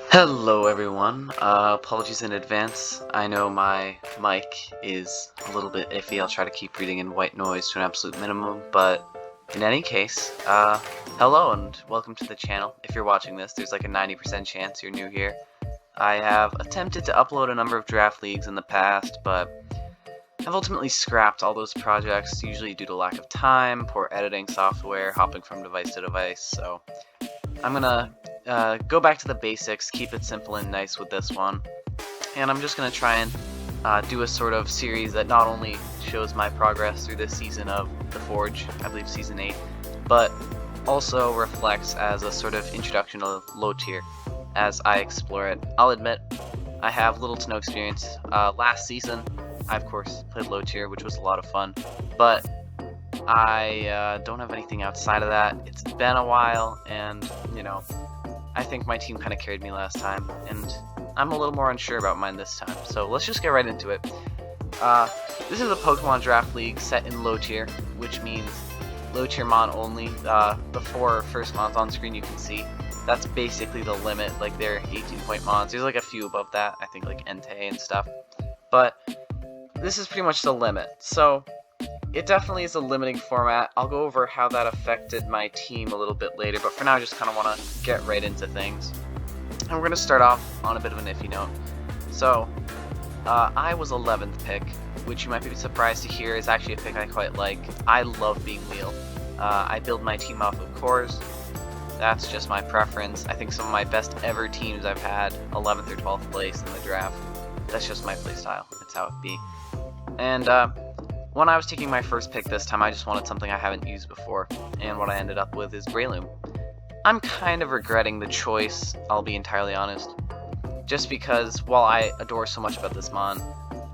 Hello everyone, apologies in advance. I know my mic is a little bit iffy. I'll try to keep reading in white noise to an absolute minimum, but in any case, hello and welcome to the channel. If you're watching this, there's like a 90% chance you're new here. I have attempted to upload a number of draft leagues in the past, but I've ultimately scrapped all those projects, usually due to lack of time, poor editing software, hopping from device to device, so I'm gonna go back to the basics, keep it simple and nice with this one, and I'm just gonna try and do a sort of series that not only shows my progress through this season of The Forge, I believe season 8, but also reflects as a sort of introduction to low tier as I explore it. I'll admit, I have little to no experience. Last season, I of course played low tier, which was a lot of fun, but I don't have anything outside of that. It's been a while, and I think my team kind of carried me last time, and I'm a little more unsure about mine this time. So let's just get right into it. This is a Pokemon Draft League set in low tier, which means low tier mon only. The 4 first mons on screen you can see. That's basically the limit. Like they're 18-point mons. There's like a few above that. I think like Entei and stuff. But this is pretty much the limit. So it definitely is a limiting format. I'll go over how that affected my team a little bit later, but for now I just kind of want to get right into things. And we're going to start off on a bit of an iffy note. So, I was 11th pick, which you might be surprised to hear is actually a pick I quite like. I love being wheel. I build my team off of cores. That's just my preference. I think some of my best ever teams I've had 11th or 12th place in the draft. That's just my playstyle. It's how it be. And, when I was taking my first pick this time, I just wanted something I haven't used before, and what I ended up with is Breloom. I'm kind of regretting the choice, I'll be entirely honest, just because while I adore so much about this mon,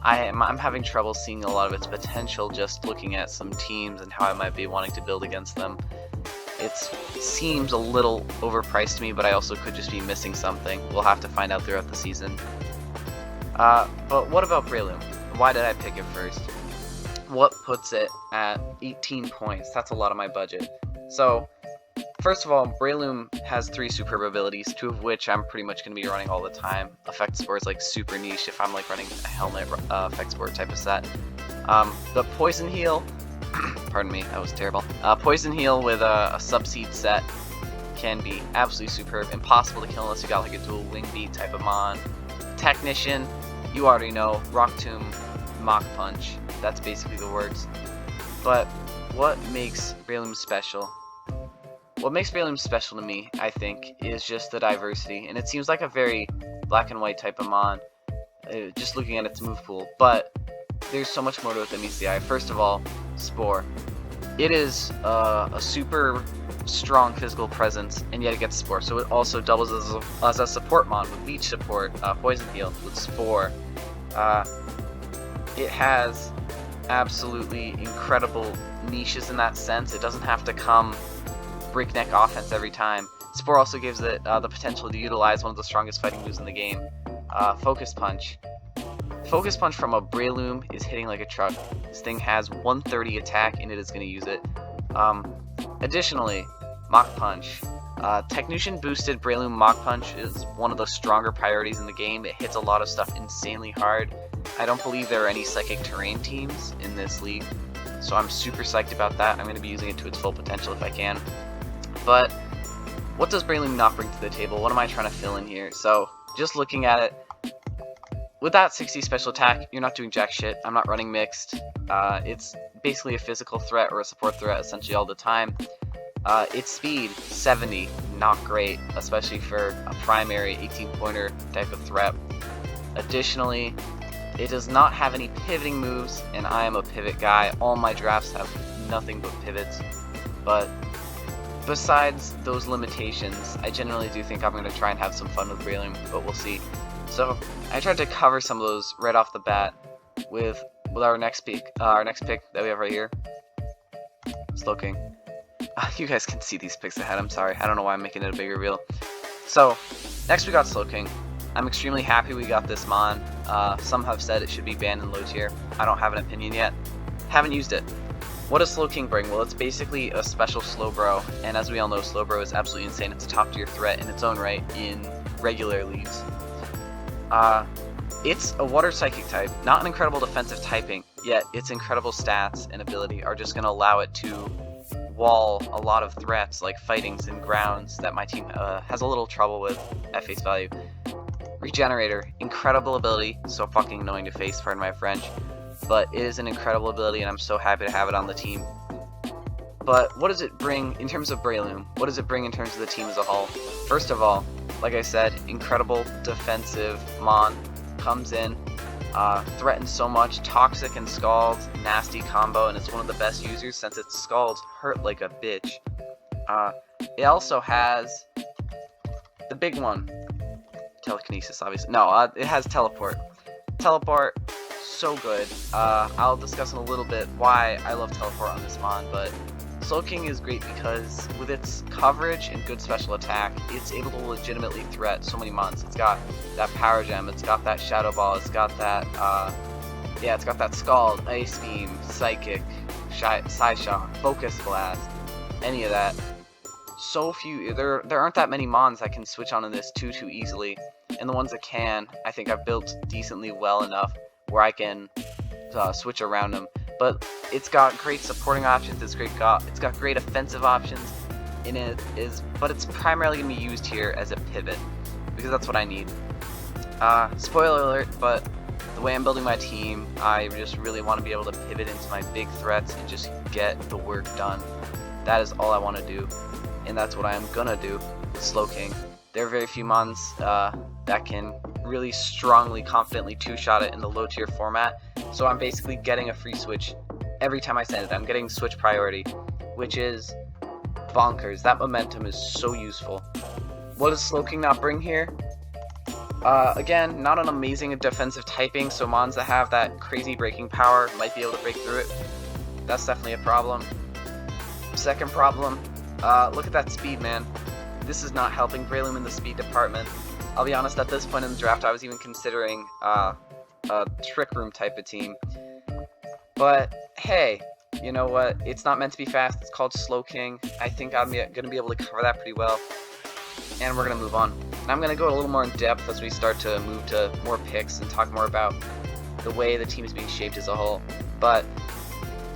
I'm having trouble seeing a lot of its potential just looking at some teams and how I might be wanting to build against them. It seems a little overpriced to me, but I also could just be missing something. We'll have to find out throughout the season. But what about Breloom? Why did I pick it first? What puts it at 18 points? That's a lot of my budget. So, first of all, Breloom has 3 superb abilities, 2 of which I'm pretty much going to be running all the time. Effect Spore is like super niche if I'm like running a Helmet Effect Spore type of set. The Poison Heal, pardon me, that was terrible. Poison Heal with a Subseed set can be absolutely superb. Impossible to kill unless you got like a dual Wing Beat type of mon. Technician, you already know, Rock Tomb, Mach Punch. That's basically the words. But what makes Breloom special? What makes Breloom special to me, I think, is just the diversity. And it seems like a very black and white type of mon, just looking at its move pool. But there's so much more to it than meets the eye. First of all, Spore. It is a super strong physical presence, and yet it gets Spore. So it also doubles as a support mon with Leech support, Poison Heal with Spore. It has absolutely incredible niches in that sense. It doesn't have to come breakneck offense every time. Spore also gives it the potential to utilize one of the strongest fighting moves in the game, Focus Punch. Focus Punch from a Breloom is hitting like a truck. This thing has 130 attack and it is going to use it. Additionally, Mach Punch. Technician boosted Breloom Mach Punch is one of the stronger priorities in the game. It hits a lot of stuff insanely hard. I don't believe there are any Psychic Terrain teams in this league, so I'm super psyched about that. I'm going to be using it to its full potential if I can. But what does Breloom not bring to the table? What am I trying to fill in here? So, just looking at it, with that 60 special attack, you're not doing jack shit. I'm not running mixed. It's basically a physical threat or a support threat essentially all the time. Its speed, 70, not great, especially for a primary 18-pointer type of threat. Additionally, it does not have any pivoting moves, and I am a pivot guy. All my drafts have nothing but pivots. But besides those limitations, I generally do think I'm going to try and have some fun with Breloom, but we'll see. So I tried to cover some of those right off the bat with our next pick that we have right here. Slowking. You guys can see these picks ahead, I'm sorry. I don't know why I'm making it a bigger reveal. So, next we got Slowking. I'm extremely happy we got this mon. Some have said it should be banned in low tier. I don't have an opinion yet. Haven't used it. What does Slowking bring? Well, it's basically a special Slowbro, and as we all know, Slowbro is absolutely insane. It's a top tier threat in its own right in regularly use. It's a water psychic type, not an incredible defensive typing, yet its incredible stats and ability are just going to allow it to wall a lot of threats like fightings and grounds that my team has a little trouble with at face value. Regenerator, incredible ability, so fucking annoying to face, pardon my French, but it is an incredible ability and I'm so happy to have it on the team. But what does it bring in terms of Breloom? What does it bring in terms of the team as a whole? First of all, like I said, incredible defensive Mon comes in, threatens so much, Toxic and Scald, nasty combo, and it's one of the best users since its Scalds hurt like a bitch. It also has the big one, Telekinesis, obviously. No, it has Teleport. Teleport, so good. I'll discuss in a little bit why I love Teleport on this Mon, but Slowking is great because with its coverage and good special attack, it's able to legitimately threat so many mons. It's got that Power Gem, it's got that Shadow Ball, it's got that, it's got that Scald, Ice Beam, Psychic, Side Shock, Focus Blast, any of that. So few, there aren't that many mons that can switch onto this too easily, and the ones that can, I think I've built decently well enough where I can switch around them. But it's got great supporting options, it's got great offensive options, but it's primarily going to be used here as a pivot, because that's what I need. Spoiler alert, but the way I'm building my team, I just really want to be able to pivot into my big threats and just get the work done. That is all I want to do, and that's what I am going to do with Slowking. There are very few mons that can really strongly, confidently two-shot it in the low tier format, so I'm basically getting a free switch every time I send it. I'm getting switch priority, which is bonkers. That momentum is so useful. What does Slowking not bring here? Again, not an amazing defensive typing, so mons that have that crazy breaking power might be able to break through it. That's definitely a problem. Second problem, look at that speed, man. This is not helping Breloom in the speed department. I'll be honest, at this point in the draft, I was even considering a Trick Room type of team. But hey, you know what? It's not meant to be fast. It's called Slowking. I think I'm going to be able to cover that pretty well. And we're going to move on. And I'm going to go a little more in depth as we start to move to more picks and talk more about the way the team is being shaped as a whole. But,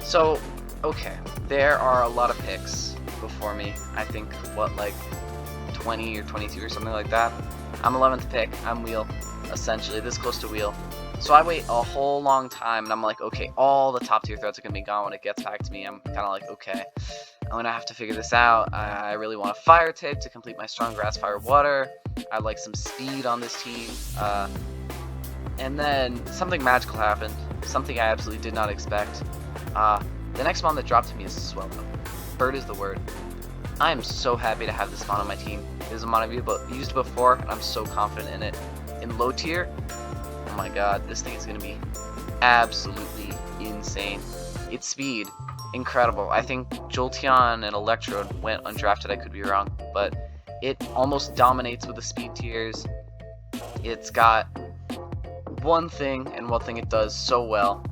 so, okay. There are a lot of picks before me. I think, like 20 or 22 or something like that. I'm 11th pick. I'm wheel, essentially, this close to wheel. So I wait a whole long time, and I'm like, okay, all the top tier threats are going to be gone when it gets back to me. I'm kind of like, okay, I'm going to have to figure this out. I really want a fire type to complete my strong grass, fire, water. I'd like some speed on this team. And then something magical happened, something I absolutely did not expect. The next mon that dropped to me is Swallow. Bird is the word. I am so happy to have this mon on my team. It was a mon I've used before, and I'm so confident in it. In low tier, oh my god, this thing is going to be absolutely insane. Its speed, incredible. I think Jolteon and Electrode went undrafted, I could be wrong, but it almost dominates with the speed tiers. It's got one thing, and one thing it does so well.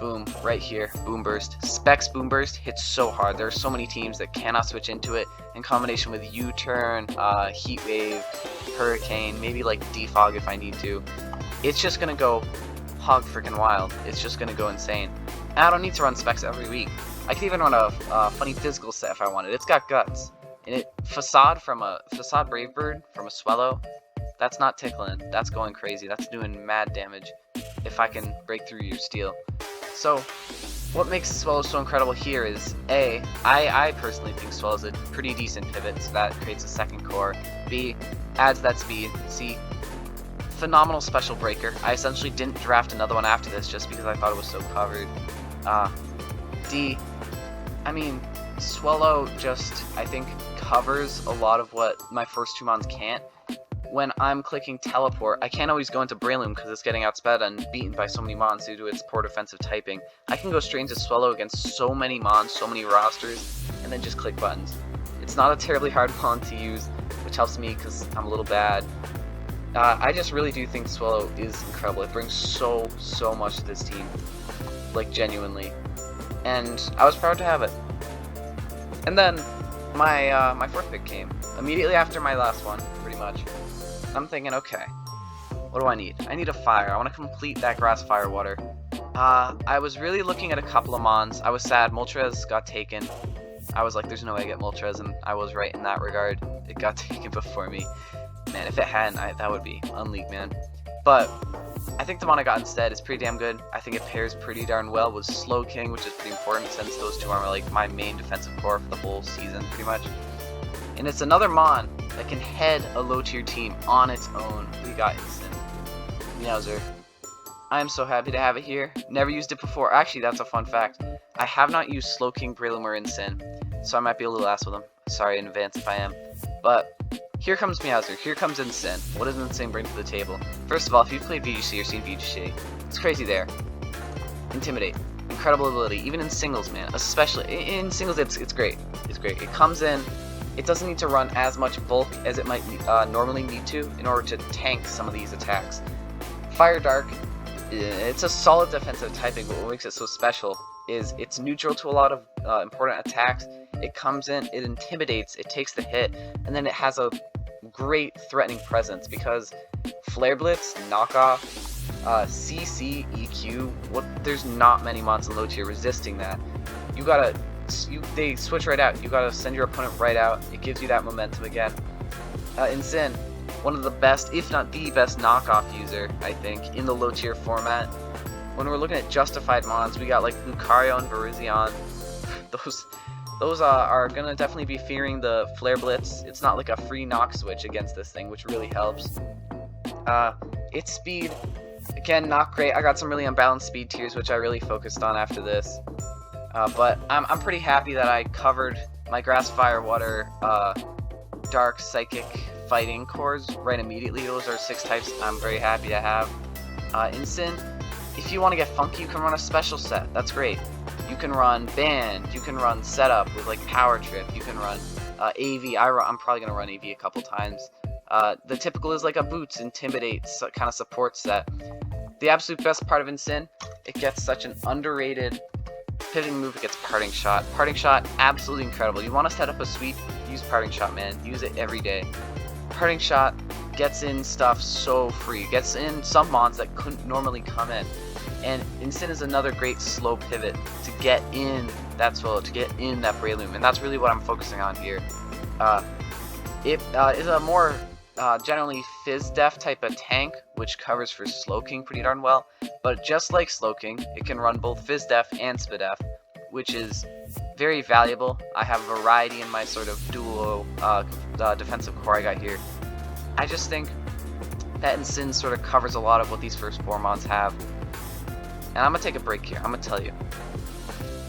Boom, right here, Boom Burst. Specs Boom Burst hits so hard. There are so many teams that cannot switch into it in combination with U-Turn, Heat Wave, Hurricane, maybe like Defog if I need to. It's just gonna go hog freaking wild. It's just gonna go insane. And I don't need to run specs every week. I could even run a funny physical set if I wanted. It's got guts. And Facade Brave Bird from a Swallow, that's not tickling. That's going crazy. That's doing mad damage if I can break through your steel. So, what makes Swallow so incredible here is, A, I personally think Swallow's a pretty decent pivot, so that creates a second core. B, adds that speed. C, phenomenal special breaker. I essentially didn't draft another one after this just because I thought it was so covered. D, I mean, Swallow just, I think, covers a lot of what my first two mons can't. When I'm clicking Teleport, I can't always go into Breloom because it's getting outsped and beaten by so many mons due to its poor defensive typing. I can go straight into Swallow against so many mons, so many rosters, and then just click buttons. It's not a terribly hard mon to use, which helps me because I'm a little bad. I just really do think Swallow is incredible. It brings so much to this team, like genuinely, and I was proud to have it. And then my fourth pick came. immediately after my last one, pretty much. I'm thinking, okay, what do I need? I need a fire. I want to complete that grass fire water. I was really looking at a couple of mons. I was sad. Moltres got taken. I was like, there's no way I get Moltres, and I was right in that regard. It got taken before me. Man, if it hadn't, that would be unleague, man. But I think the mon I got instead is pretty damn good. I think it pairs pretty darn well with Slowking, which is pretty important since those two are like my main defensive core for the whole season, pretty much. And it's another mon that can head a low tier team on its own. We got Instant. Meowser. I am so happy to have it here. Never used it before. Actually, that's a fun fact. I have not used Slowking, Breloom, or Instant, so I might be a little ass with them. Sorry in advance if I am. But here comes Meowser. Here comes Instant. What does Instant bring to the table? First of all, if you've played VGC or seen VGC, it's crazy there. Intimidate. Incredible ability. Even in singles, man. Especially in singles, it's great. It's great. It comes in. It doesn't need to run as much bulk as it might normally need to in order to tank some of these attacks. Fire Dark. It's a solid defensive typing, but what makes it so special is it's neutral to a lot of important attacks. It comes in, it intimidates, it takes the hit, and then it has a great threatening presence because Flare Blitz, Knockoff, CC, EQ, there's not many mons in low tier resisting that. They switch right out. You gotta send your opponent right out. It gives you that momentum again. In Sin, one of the best, if not the best, knockoff user, I think, in the low tier format. When we're looking at justified mons, we got like Lucario and Virizion. Those are gonna definitely be fearing the Flare Blitz. It's not like a free knock switch against this thing, which really helps. Its speed, again, not great. I got some really unbalanced speed tiers, which I really focused on after this. But I'm pretty happy that I covered my Grass, Fire, Water, Dark, Psychic, Fighting cores right immediately. Those are 6 types I'm very happy to have. In Sin, if you want to get funky, you can run a special set. That's great. You can run Band, you can run Setup with like Power Trip, you can run AV. I'm probably going to run AV a couple times. The typical is like a Boots, Intimidate kind of support set. The absolute best part of Insyn, it gets such an underrated pivoting move. It gets Parting Shot. Parting Shot, absolutely incredible. You want to set up a sweep, use Parting Shot, man. Use it every day. Parting Shot gets in stuff so free. Gets in some mons that couldn't normally come in. And Instant is another great slow pivot to get in that Swallow, to get in that Breloom, and that's really what I'm focusing on here. It is a more generally Fizz Def type of tank, which covers for Slowking pretty darn well, but just like Slowking, it can run both Fizz Def and Spidef, which is very valuable. I have a variety in my sort of duo defensive core I got here. I just think that Insyn sort of covers a lot of what these first 4 mons have. And I'm going to take a break here. I'm going to tell you.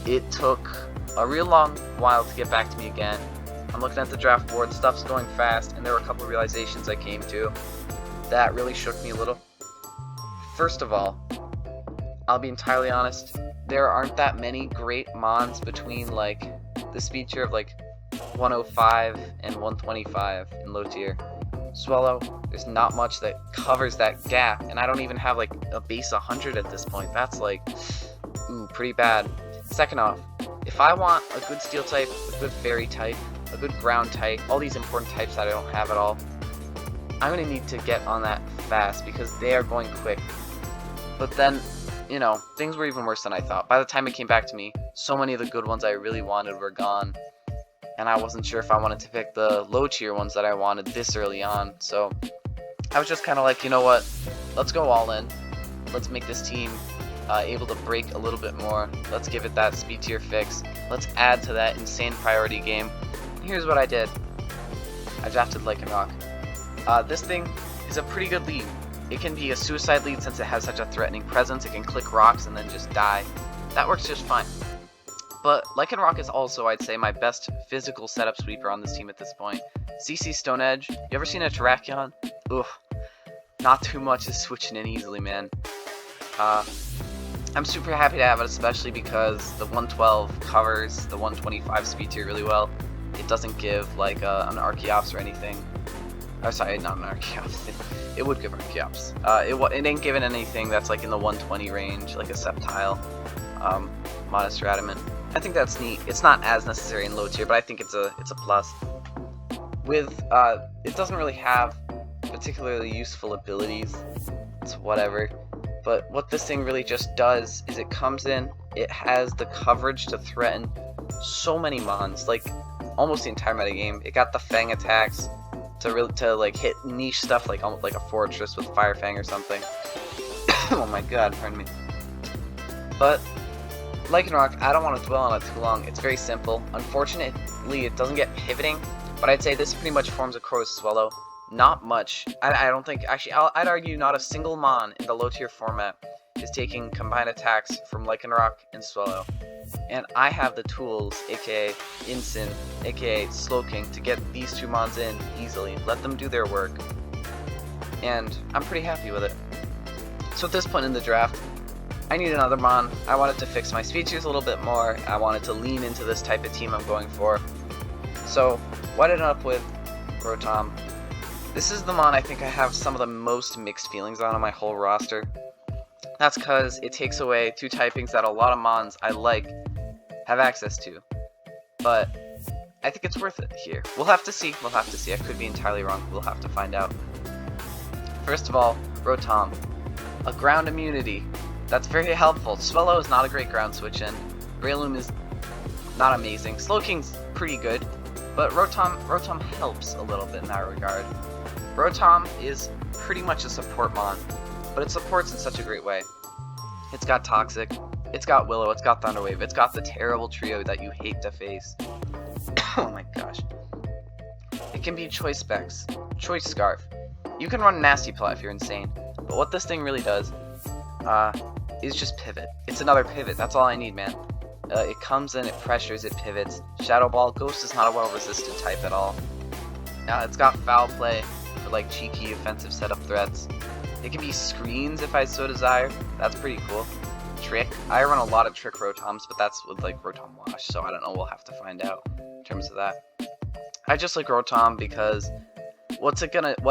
It took a real long while to get back to me again. I'm looking at the draft board. Stuff's going fast. And there were a couple of realizations I came to that really shook me a little. First of all, I'll be entirely honest. There aren't that many great mons between like the speed tier of like 105 and 125 in low tier. Swallow, there's not much that covers that gap, and I don't even have like a base 100 at this point. That's like, ooh, pretty bad. Second off, if I want a good steel type, a good fairy type, a good ground type, all these important types that I don't have at all, I'm going to need to get on that fast because they are going quick. But then, you know, things were even worse than I thought. By the time it came back to me, so many of the good ones I really wanted were gone. And I wasn't sure if I wanted to pick the low tier ones that I wanted this early on. So I was just kind of like, you know what, let's go all in. Let's make this team able to break a little bit more. Let's give it that speed tier fix. Let's add to that insane priority game. And here's what I did. I drafted Lycanroc. This thing is a pretty good lead. It can be a suicide lead since it has such a threatening presence. It can click rocks and then just die. That works just fine. But Lycanroc is also, I'd say, my best physical setup sweeper on this team at this point. CC Stone Edge. You ever seen a Terrakion? Ugh. Not too much is switching in easily, man. I'm super happy to have it, especially because the 112 covers the 125 speed tier really well. It doesn't give like an Archeops or anything. Oh, sorry, not an Archeops. It would give Archeops. It ain't giving anything that's like in the 120 range, like a Sceptile, Modest Adamant. I think that's neat. It's not as necessary in low tier, but I think it's a plus. with it doesn't really have particularly useful abilities. It's whatever. But what this thing really just does is it comes in, it has the coverage to threaten so many mons, like almost the entire metagame. It got the Fang attacks to like hit niche stuff like almost like a fortress with Fire Fang or something. Oh my god, pardon me. But Lycanroc, I don't want to dwell on it too long. It's very simple. Unfortunately, it doesn't get pivoting, but I'd say this pretty much forms a Crow Swallow. Not much. I don't think, actually, I'd argue not a single mon in the low tier format is taking combined attacks from Lycanroc and Swallow. And I have the tools, aka Instant, aka Slowking, to get these two mons in easily. Let them do their work. And I'm pretty happy with it. So at this point in the draft, I need another mon. I wanted to fix my speeches a little bit more. I wanted to lean into this type of team I'm going for. So what I ended up with, Rotom. This is the mon I think I have some of the most mixed feelings on my whole roster. That's because it takes away two typings that a lot of mons I like have access to. But I think it's worth it here. We'll have to see. We'll have to see. I could be entirely wrong. We'll have to find out. First of all, Rotom. A ground immunity. That's very helpful. Swallow is not a great ground switch in. Breloom is not amazing. Slowking's pretty good. But Rotom helps a little bit in that regard. Rotom is pretty much a support mon, but it supports in such a great way. It's got Toxic, it's got Willow, it's got Thunder Wave, it's got the terrible trio that you hate to face. Oh my gosh. It can be Choice Specs, Choice Scarf. You can run Nasty Plot if you're insane, but what this thing really does is just pivot. It's another pivot, that's all I need, man. It comes in, it pressures, it pivots. Shadow Ball, Ghost is not a well-resisted type at all. It's got Foul Play for like cheeky offensive setup threats. It can be Screens if I so desire. That's pretty cool. Trick. I run a lot of Trick Rotoms, but that's with like Rotom Wash, so I don't know, we'll have to find out in terms of that. I just like Rotom because what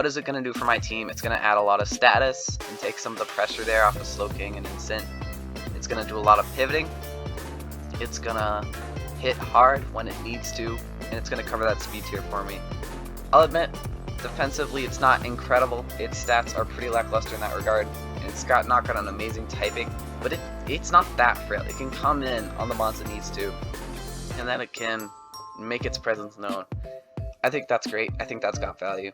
is it gonna do for my team? It's gonna add a lot of status and take some of the pressure there off of Slowking and Instant. It's gonna do a lot of pivoting. It's gonna hit hard when it needs to, and it's gonna cover that speed tier for me. I'll admit, defensively it's not incredible. Its stats are pretty lackluster in that regard, and it's not got an amazing typing, but it's not that frail. It can come in on the mons it needs to, and then it can make its presence known. I think that's great. I think that's got value.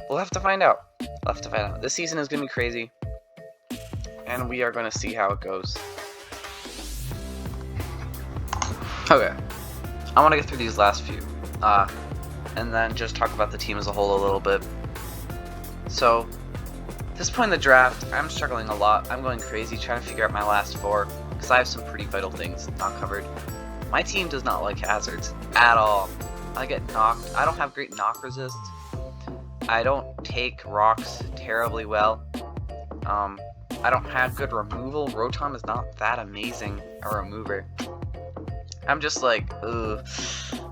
We'll have to find out. We'll have to find out. This season is gonna be crazy, and we are gonna see how it goes. Okay, I want to get through these last few, and then just talk about the team as a whole a little bit. So, at this point in the draft, I'm struggling a lot. I'm going crazy trying to figure out my last four, because I have some pretty vital things not covered. My team does not like hazards at all. I get knocked. I don't have great knock resist. I don't take rocks terribly well. I don't have good removal. Rotom is not that amazing a remover. I'm just like, ugh.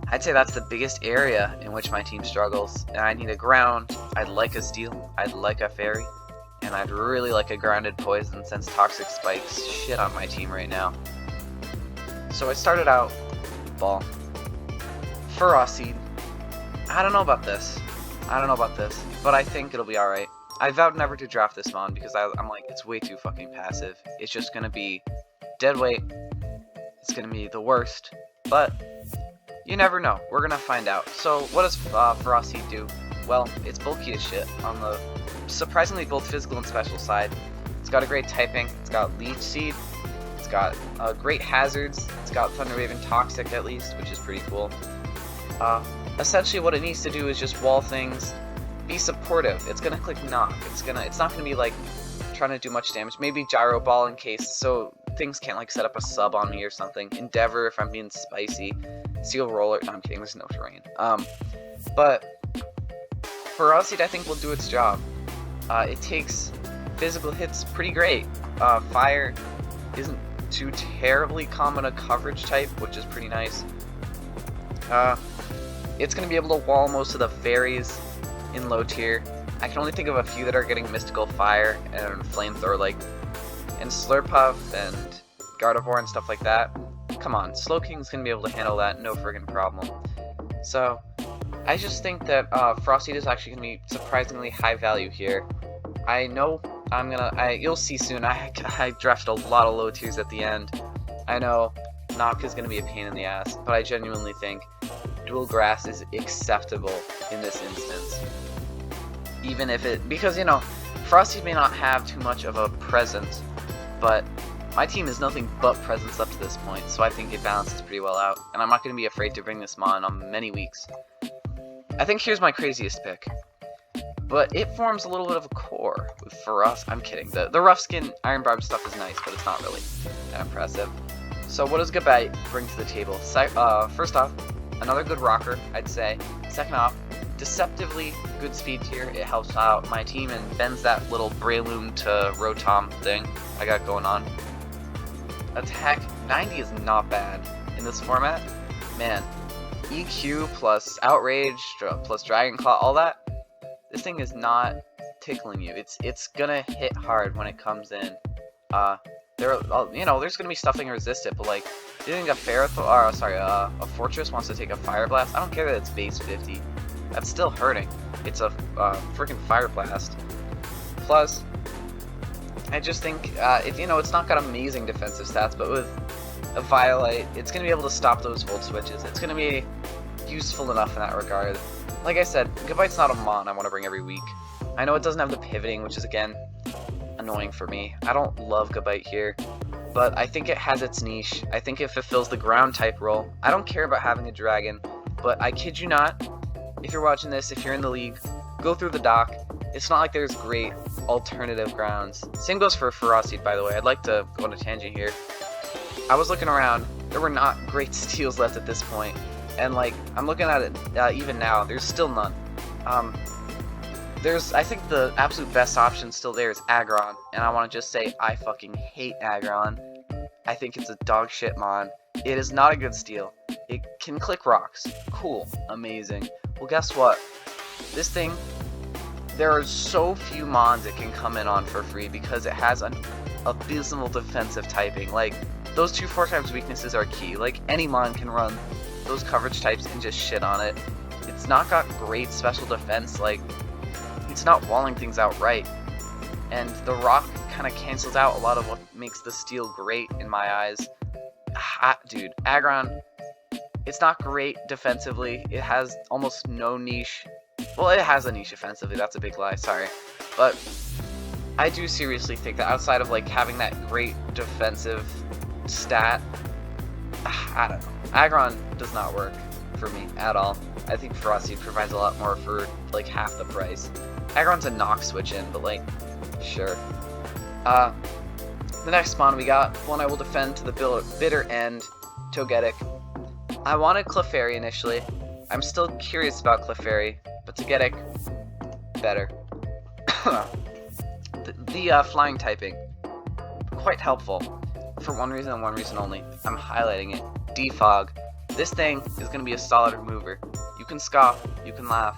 I'd say that's the biggest area in which my team struggles. And I need a ground. I'd like a steel. I'd like a fairy. And I'd really like a grounded poison since Toxic Spikes shit on my team right now. So I started out with Ball. Ferocity. I don't know about this. But I think it'll be alright. I vowed never to draft this mon because I'm like, it's way too fucking passive. It's just gonna be dead weight. It's gonna be the worst, but you never know. We're gonna find out. So what does Ferocity do? Well, it's bulky as shit on the surprisingly both physical and special side. It's got a great typing. It's got Leech Seed. It's got great hazards. It's got Thunder Wave and Toxic at least, which is pretty cool. Essentially what it needs to do is just wall things, be supportive. It's gonna click knock. It's not gonna be like trying to do much damage. Maybe Gyro Ball in case so things can't like set up a sub on me or something. Endeavor if I'm being spicy. Steel Roller. No, I'm kidding. There's no terrain. But Ferocity I think will do its job. It takes physical hits pretty great. Fire isn't too terribly common a coverage type, which is pretty nice. It's going to be able to wall most of the fairies in low tier. I can only think of a few that are getting Mystical Fire and Flamethrower, like and Slurpuff and Gardevoir and stuff like that. Come on, Slowking's going to be able to handle that, no friggin' problem. So, I just think that Frosty is actually going to be surprisingly high value here. I know you'll see soon, I drafted a lot of low tiers at the end. I know Nock is going to be a pain in the ass, but I genuinely think Dual Grass is acceptable in this instance. Even if because, Frosty may not have too much of a presence, but my team is nothing but presence up to this point, so I think it balances pretty well out, and I'm not going to be afraid to bring this mon on many weeks. I think here's my craziest pick, but it forms a little bit of a core for us. I'm kidding. The rough skin Iron Barb stuff is nice, but it's not really that impressive. So what does Gabite bring to the table? First off, another good rocker, I'd say. Second off, deceptively good speed tier. It helps out my team and bends that little Breloom to Rotom thing I got going on. Attack 90 is not bad in this format. Man, EQ plus Outrage plus Dragon Claw, all that. This thing is not tickling you. It's gonna hit hard when it comes in. There's gonna be stuff that can resist it, but like, do you think a Fortress wants to take a Fire Blast? I don't care that it's base 50. That's still hurting. It's a freaking Fire Blast. Plus, I just think it's not got amazing defensive stats, but with a Violite, it's gonna be able to stop those Volt Switches. It's gonna be useful enough in that regard. Like I said, Gabite's not a mon I want to bring every week. I know it doesn't have the pivoting, which is again annoying for me. I don't love Gabite here, but I think it has its niche. I think it fulfills the ground type role. I don't care about having a dragon, but I kid you not, if you're watching this, if you're in the league, go through the dock. It's not like there's great alternative grounds. Same goes for Ferocity, by the way. I'd like to go on a tangent here. I was looking around, there were not great steals left at this point, and like, I'm looking at it even now, there's still none. I think the absolute best option still there is Aggron, and I want to just say I fucking hate Aggron. I think it's a dog shit mon. It is not a good steal. It can click rocks. Cool. Amazing. Well, guess what? This thing, there are so few mons it can come in on for free because it has an abysmal defensive typing. Like, those 2 4-types weaknesses are key. Like, any mon can run those coverage types and just shit on it. It's not got great special defense. Like, it's not walling things out right. And the rock kind of cancels out a lot of what makes the steal great in my eyes. Dude, Aggron, it's not great defensively. It has almost no niche. Well, it has a niche offensively. That's a big lie. Sorry. But I do seriously think that outside of like having that great defensive stat, I don't know. Aggron does not work for me at all. I think Ferocity provides a lot more for like half the price. Aggron's a knock switch in, but like, sure. The next spawn we got, one I will defend to the bitter end, Togetic. I wanted Clefairy initially. I'm still curious about Clefairy, but Togetic, better. the flying typing, quite helpful. For one reason and one reason only. I'm highlighting it. Defog. This thing is going to be a solid remover. You can scoff, you can laugh.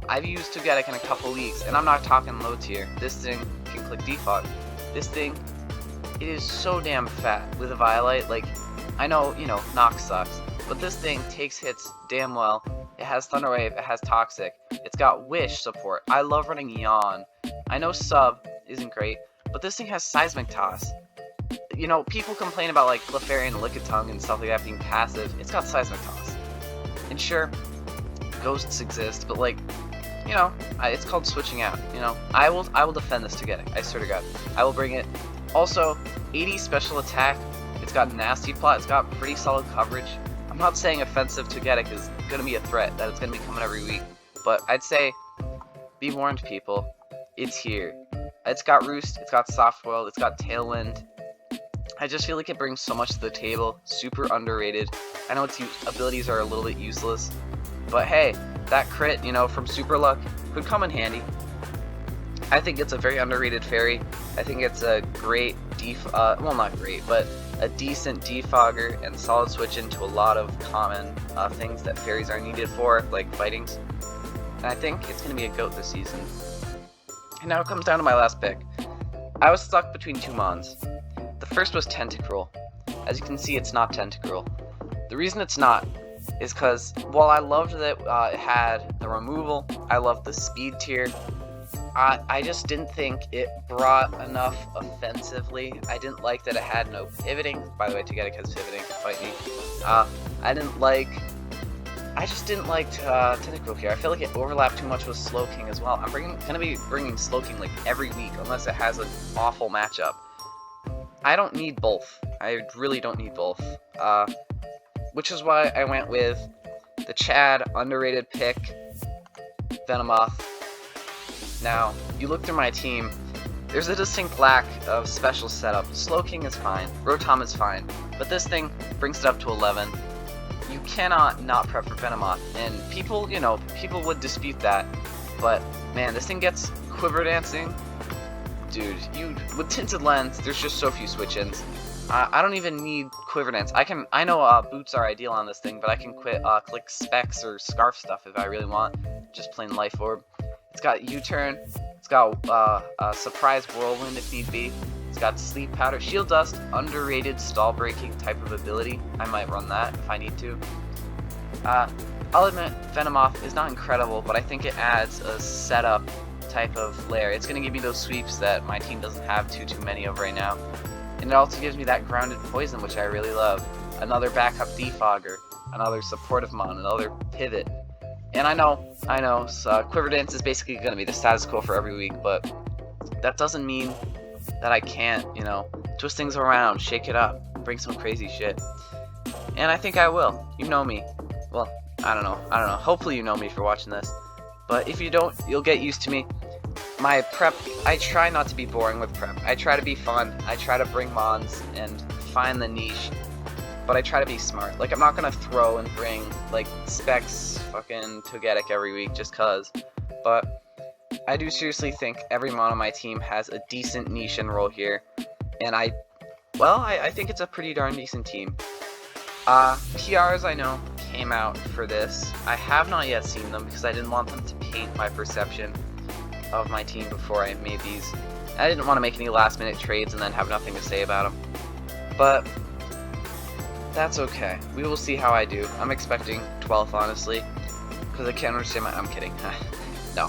I've used Togetic in a couple leagues, and I'm not talking low tier. This thing can click defog. This thing, it is so damn fat with a Violite. Like, I know, Nox sucks, but this thing takes hits damn well. It has Thunder Wave, it has Toxic, it's got Wish support. I love running Yawn. I know Sub isn't great, but this thing has Seismic Toss. People complain about like Clefairy and Lickitung and stuff like that being passive. It's got Seismic Toss. And sure, Ghosts exist, but like, it's called switching out. I will defend this Togetic. I swear to God, I will bring it. Also, 80 special attack. It's got nasty plot. It's got pretty solid coverage. I'm not saying offensive Togetic is gonna be a threat, that it's gonna be coming every week, but I'd say be warned, people. It's here. It's got Roost. It's got Soft World. It's got Tailwind. I just feel like it brings so much to the table. Super underrated. I know its abilities are a little bit useless, but hey, that crit, from Super Luck could come in handy. I think it's a very underrated fairy. I think it's a great well, not great, but a decent defogger and solid switch into a lot of common things that fairies are needed for, like fightings. And I think it's going to be a GOAT this season. And now it comes down to my last pick. I was stuck between 2 mons. The first was Tentacruel. As you can see, it's not Tentacruel. The reason it's not is because while I loved that it had the removal, I loved the speed tier, I just didn't think it brought enough offensively. I didn't like that it had no pivoting. By the way, Togetic has pivoting, fight me. I just didn't like Tentacle here. I feel like it overlapped too much with Slowking as well. I'm gonna be bringing Slowking like every week unless it has an awful matchup. I don't need both. I really don't need both. Which is why I went with the Chad underrated pick, Venomoth. Now, you look through my team, there's a distinct lack of special setup. Slowking is fine, Rotom is fine, but this thing brings it up to 11. You cannot not prep for Venomoth, and people, people would dispute that, but man, this thing gets Quiver Dancing. Dude, with Tinted Lens, there's just so few switch-ins. I don't even need Quiver Dance. I know Boots are ideal on this thing, but I can click Specs or Scarf stuff if I really want. Just plain Life Orb. It's got U-Turn. It's got Surprise Whirlwind if need be. It's got Sleep Powder. Shield Dust, underrated stall breaking type of ability. I might run that if I need to. I'll admit, Venomoth is not incredible, but I think it adds a setup type of layer. It's going to give me those sweeps that my team doesn't have too many of right now. And it also gives me that grounded poison, which I really love. Another backup defogger, another supportive mon, another pivot. And I know, so Quiver Dance is basically going to be the status quo for every week, but that doesn't mean that I can't, twist things around, shake it up, bring some crazy shit. And I think I will. You know me. Well, I don't know. Hopefully you know me for watching this. But if you don't, you'll get used to me. My prep, I try not to be boring with prep. I try to be fun. I try to bring mons and find the niche. But I try to be smart. Like, I'm not gonna throw and bring, like, Specs fucking Togetic every week just cause. But I do seriously think every mon on my team has a decent niche and role here. And I think it's a pretty darn decent team. PRs, I know, came out for this. I have not yet seen them because I didn't want them to paint my perception of my team before I made these. I didn't want to make any last minute trades and then have nothing to say about them. But that's okay. We will see how I do. I'm expecting 12th, honestly, because I can't understand I'm kidding. No.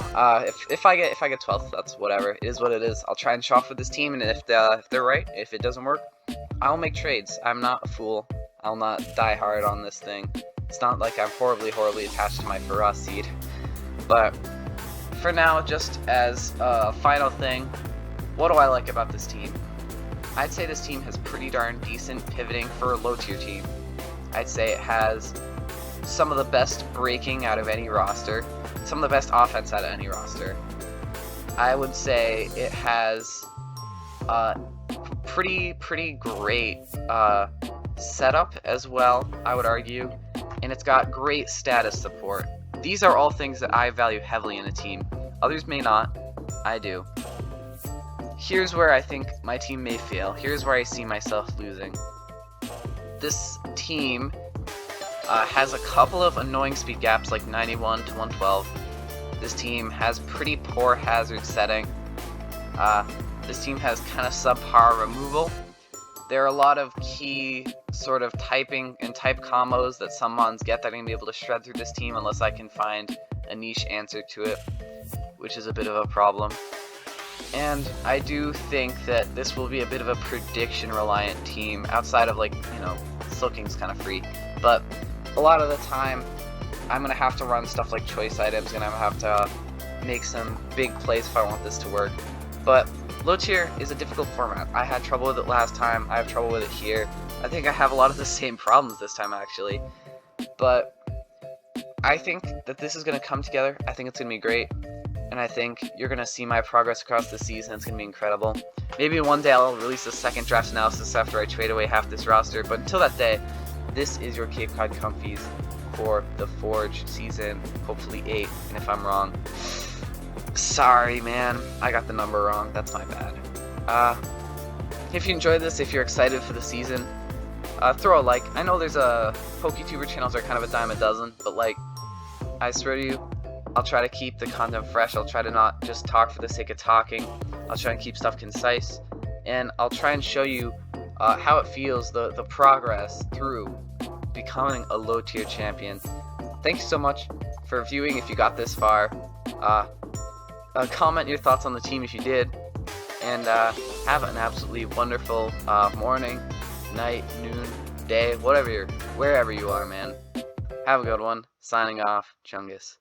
If I get 12th, that's whatever. It is what it is. I'll try and show off with this team, and if they're right, if it doesn't work, I'll make trades. I'm not a fool. I'll not die hard on this thing. It's not like I'm horribly attached to my Faraz seed. But for now, just as a final thing, what do I like about this team? I'd say this team has pretty darn decent pivoting for a low tier team. I'd say it has some of the best breaking out of any roster, some of the best offense out of any roster. I would say it has pretty great setup as well, I would argue, and it's got great status support. These are all things that I value heavily in a team. Others may not. I do. Here's where I think my team may fail. Here's where I see myself losing. This team has a couple of annoying speed gaps, like 91 to 112. This team has pretty poor hazard setting. This team has kind of subpar removal. There are a lot of key sort of typing and type combos that some mons get that are going to be able to shred through this team unless I can find a niche answer to it, which is a bit of a problem. And I do think that this will be a bit of a prediction reliant team outside of, like, Slowking's kind of free. But a lot of the time, I'm going to have to run stuff like choice items, and I'm going to have to make some big plays if I want this to work. But low tier is a difficult format. I had trouble with it last time. I have trouble with it here. I think I have a lot of the same problems this time, actually. But I think that this is going to come together. I think it's going to be great. And I think you're going to see my progress across the season. It's going to be incredible. Maybe one day I'll release a second draft analysis after I trade away half this roster. But until that day, this is your Cape Cod Comfeys for the Forge season, hopefully 8. And if I'm wrong, sorry, man. I got the number wrong. That's my bad. If you enjoyed this, if you're excited for the season, throw a like. I know there's PokeTuber channels are kind of a dime a dozen, but, like, I swear to you, I'll try to keep the content fresh. I'll try to not just talk for the sake of talking. I'll try and keep stuff concise, and I'll try and show you how it feels, the progress through becoming a low tier champion. Thanks so much for viewing if you got this far. Comment your thoughts on the team if you did, and have an absolutely wonderful morning, night, noon, day, wherever you are, man. Have a good one. Signing off, Chungus.